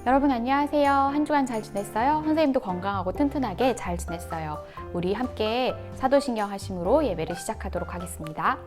여러분 안녕하세요. 한 주간 잘 지냈어요? 선생님도 건강하고 튼튼하게 잘 지냈어요. 우리 함께 사도신경 하심으로 예배를 시작하도록 하겠습니다.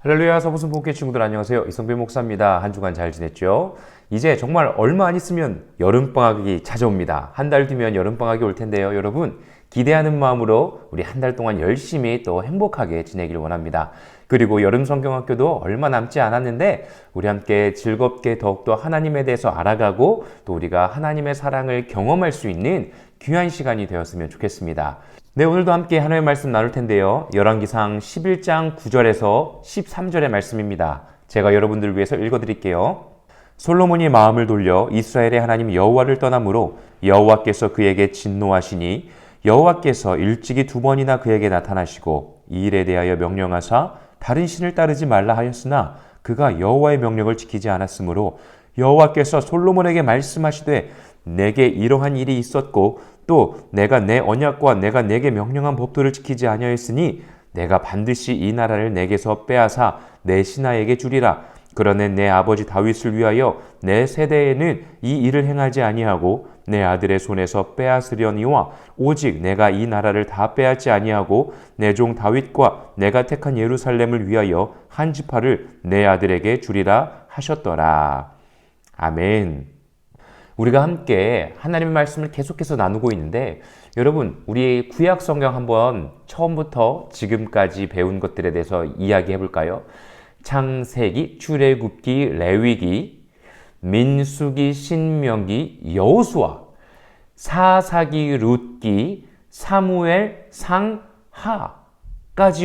할렐루야, 서부순 본캐 친구들 안녕하세요. 이성빈 목사입니다. 한 주간 잘 지냈죠? 이제 정말 얼마 안 있으면 여름방학이 찾아옵니다. 한 달 뒤면 여름방학이 올 텐데요. 여러분, 기대하는 마음으로 우리 한 달 동안 열심히 또 행복하게 지내길 원합니다. 그리고 여름성경학교도 얼마 남지 않았는데 우리 함께 즐겁게 더욱더 하나님에 대해서 알아가고 또 우리가 하나님의 사랑을 경험할 수 있는 귀한 시간이 되었으면 좋겠습니다. 네, 오늘도 함께 하나님의 말씀 나눌 텐데요. 열왕기상 11장 9절에서 13절의 말씀입니다. 제가 여러분들을 위해서 읽어드릴게요. 솔로몬이 마음을 돌려 이스라엘의 하나님 여호와를 떠나므로 여호와께서 그에게 진노하시니 여호와께서 일찍이 2번이나 그에게 나타나시고 이 일에 대하여 명령하사 다른 신을 따르지 말라 하였으나 그가 여호와의 명령을 지키지 않았으므로 여호와께서 솔로몬에게 말씀하시되 내게 이러한 일이 있었고 또 내가 내 언약과 내가 내게 명령한 법도를 지키지 아니하였으니 내가 반드시 이 나라를 내게서 빼앗아 내 신하에게 주리라. 그러나 내 아버지 다윗을 위하여 내 세대에는 이 일을 행하지 아니하고 내 아들의 손에서 빼앗으려니와 오직 내가 이 나라를 다 빼앗지 아니하고 내 종 다윗과 내가 택한 예루살렘을 위하여 한 지파를 내 아들에게 주리라 하셨더라. 아멘. 우리가 함께 하나님의 말씀을 계속해서 나누고 있는데 여러분 우리 구약 성경 한번 처음부터 지금까지 배운 것들에 대해서 이야기해 볼까요? 창세기, 출애굽기, 레위기, 민수기, 신명기, 여호수아, 사사기, 룻기, 사무엘, 상하까지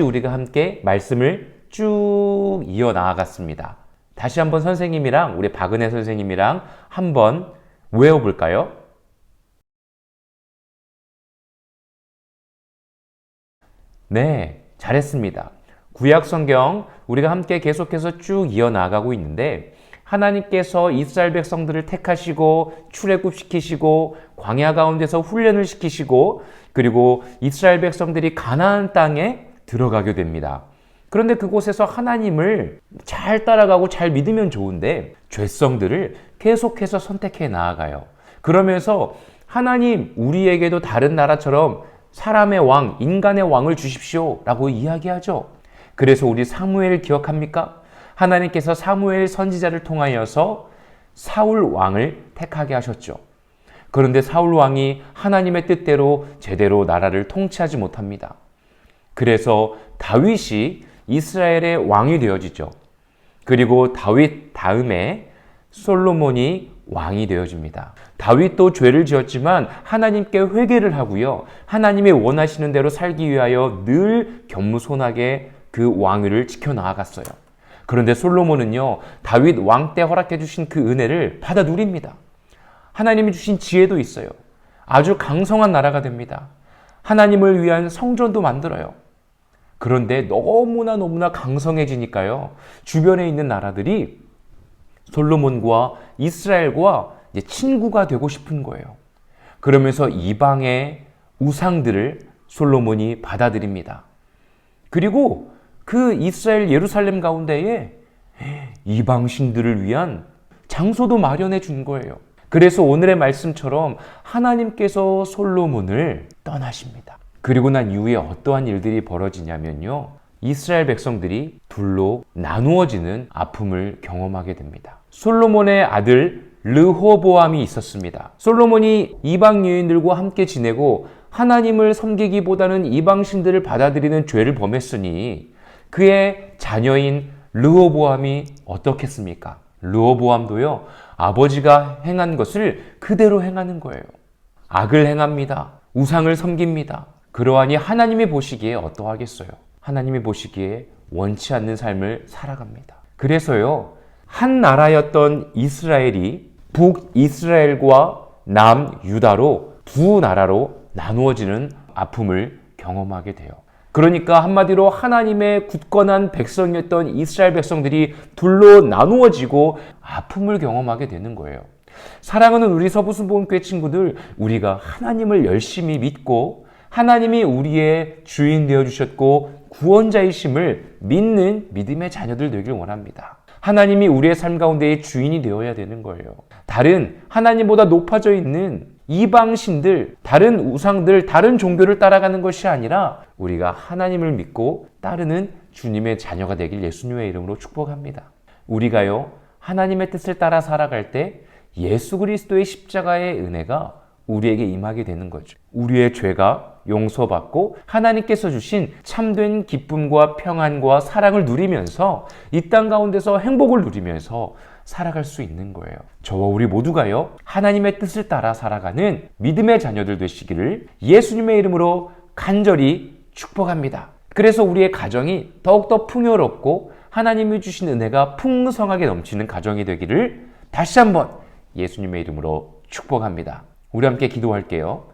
우리가 함께 말씀을 쭉 이어 나아갔습니다. 다시 한번 선생님이랑 우리 박은혜 선생님이랑 한번 외워볼까요? 네, 잘했습니다. 구약 성경 우리가 함께 계속해서 쭉 이어나가고 있는데 하나님께서 이스라엘 백성들을 택하시고 출애굽시키시고 광야 가운데서 훈련을 시키시고 그리고 이스라엘 백성들이 가나안 땅에 들어가게 됩니다. 그런데 그곳에서 하나님을 잘 따라가고 잘 믿으면 좋은데 죄성들을 계속해서 선택해 나아가요. 그러면서 하나님 우리에게도 다른 나라처럼 사람의 왕, 인간의 왕을 주십시오 라고 이야기하죠. 그래서 우리 사무엘 기억합니까? 하나님께서 사무엘 선지자를 통하여서 사울 왕을 택하게 하셨죠. 그런데 사울 왕이 하나님의 뜻대로 제대로 나라를 통치하지 못합니다. 그래서 다윗이 이스라엘의 왕이 되어지죠. 그리고 다윗 다음에 솔로몬이 왕이 되어집니다. 다윗도 죄를 지었지만 하나님께 회개를 하고요. 하나님이 원하시는 대로 살기 위하여 늘 겸손하게 그 왕위를 지켜나갔어요. 그런데 솔로몬은요, 다윗 왕 때 허락해 주신 그 은혜를 받아 누립니다. 하나님이 주신 지혜도 있어요. 아주 강성한 나라가 됩니다. 하나님을 위한 성전도 만들어요. 그런데 너무나 강성해지니까요, 주변에 있는 나라들이 솔로몬과 이스라엘과 이제 친구가 되고 싶은 거예요. 그러면서 이방의 우상들을 솔로몬이 받아들입니다. 그리고 그 이스라엘 예루살렘 가운데에 이방신들을 위한 장소도 마련해 준 거예요. 그래서 오늘의 말씀처럼 하나님께서 솔로몬을 떠나십니다. 그리고 난 이후에 어떠한 일들이 벌어지냐면요, 이스라엘 백성들이 둘로 나누어지는 아픔을 경험하게 됩니다. 솔로몬의 아들 르호보암이 있었습니다. 솔로몬이 이방 여인들과 함께 지내고 하나님을 섬기기보다는 이방신들을 받아들이는 죄를 범했으니 그의 자녀인 르호보암이 어떻겠습니까? 르호보암도요, 아버지가 행한 것을 그대로 행하는 거예요. 악을 행합니다. 우상을 섬깁니다. 그러하니 하나님이 보시기에 어떠하겠어요? 하나님이 보시기에 원치 않는 삶을 살아갑니다. 그래서요, 한 나라였던 이스라엘이 북이스라엘과 남유다로 두 나라로 나누어지는 아픔을 경험하게 돼요. 그러니까 한마디로 하나님의 굳건한 백성이었던 이스라엘 백성들이 둘로 나누어지고 아픔을 경험하게 되는 거예요. 사랑하는 우리 서부순복음교회 친구들, 우리가 하나님을 열심히 믿고 하나님이 우리의 주인 되어주셨고 구원자이심을 믿는 믿음의 자녀들 되길 원합니다. 하나님이 우리의 삶 가운데의 주인이 되어야 되는 거예요. 다른 하나님보다 높아져 있는 이방신들, 다른 우상들, 다른 종교를 따라가는 것이 아니라 우리가 하나님을 믿고 따르는 주님의 자녀가 되길 예수님의 이름으로 축복합니다. 우리가요, 하나님의 뜻을 따라 살아갈 때 예수 그리스도의 십자가의 은혜가 우리에게 임하게 되는 거죠. 우리의 죄가 용서받고 하나님께서 주신 참된 기쁨과 평안과 사랑을 누리면서 이 땅 가운데서 행복을 누리면서 살아갈 수 있는 거예요. 저와 우리 모두가요, 하나님의 뜻을 따라 살아가는 믿음의 자녀들 되시기를 예수님의 이름으로 간절히 축복합니다. 그래서 우리의 가정이 더욱더 풍요롭고 하나님이 주신 은혜가 풍성하게 넘치는 가정이 되기를 다시 한번 예수님의 이름으로 축복합니다. 우리 함께 기도할게요.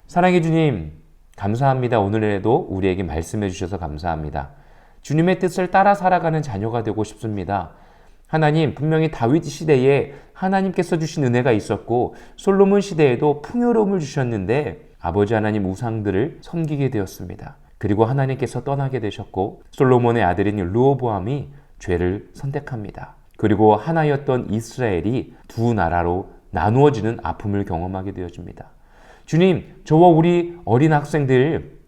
사랑해 주님, 감사합니다. 오늘에도 우리에게 말씀해 주셔서 감사합니다. 주님의 뜻을 따라 살아가는 자녀가 되고 싶습니다. 하나님, 분명히 다윗 시대에 하나님께서 주신 은혜가 있었고 솔로몬 시대에도 풍요로움을 주셨는데 아버지 하나님 우상들을 섬기게 되었습니다. 그리고 하나님께서 떠나게 되셨고 솔로몬의 아들인 르호보암이 죄를 선택합니다. 그리고 하나였던 이스라엘이 두 나라로 나누어지는 아픔을 경험하게 되어집니다. 주님, 저와 우리 어린 학생들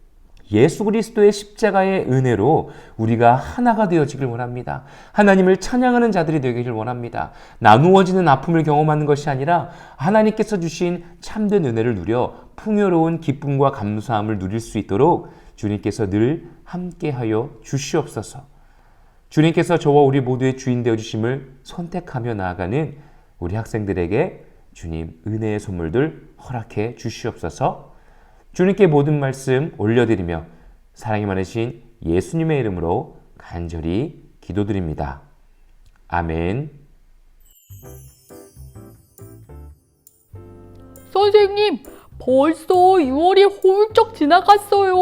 예수 그리스도의 십자가의 은혜로 우리가 하나가 되어지길 원합니다. 하나님을 찬양하는 자들이 되기를 원합니다. 나누어지는 아픔을 경험하는 것이 아니라 하나님께서 주신 참된 은혜를 누려 풍요로운 기쁨과 감사함을 누릴 수 있도록 주님께서 늘 함께하여 주시옵소서. 주님께서 저와 우리 모두의 주인 되어주심을 선택하며 나아가는 우리 학생들에게 주님 은혜의 선물들 허락해 주시옵소서. 주님께 모든 말씀 올려드리며 사랑이 많으신 예수님의 이름으로 간절히 기도드립니다. 아멘. 선생님, 벌써 6월이 훌쩍 지나갔어요.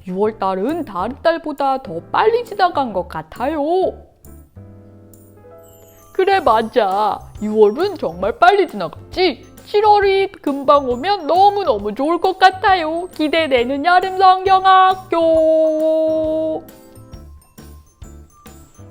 6월 달은 다른 달보다 더 빨리 지나간 것 같아요. 그래, 맞아. 6월은 정말 빨리 지나갔지. 7월이 금방 오면 너무너무 좋을 것 같아요. 기대되는 여름 성경학교.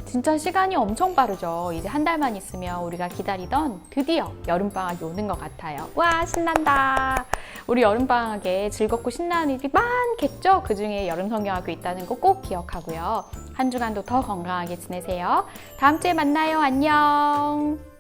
진짜 시간이 엄청 빠르죠. 이제 한 달만 있으면 우리가 기다리던 드디어 여름방학이 오는 것 같아요. 와, 신난다. 우리 여름방학에 즐겁고 신나는 일이 많겠죠? 그중에 여름성경학교 있다는 거 꼭 기억하고요. 한 주간도 더 건강하게 지내세요. 다음 주에 만나요. 안녕.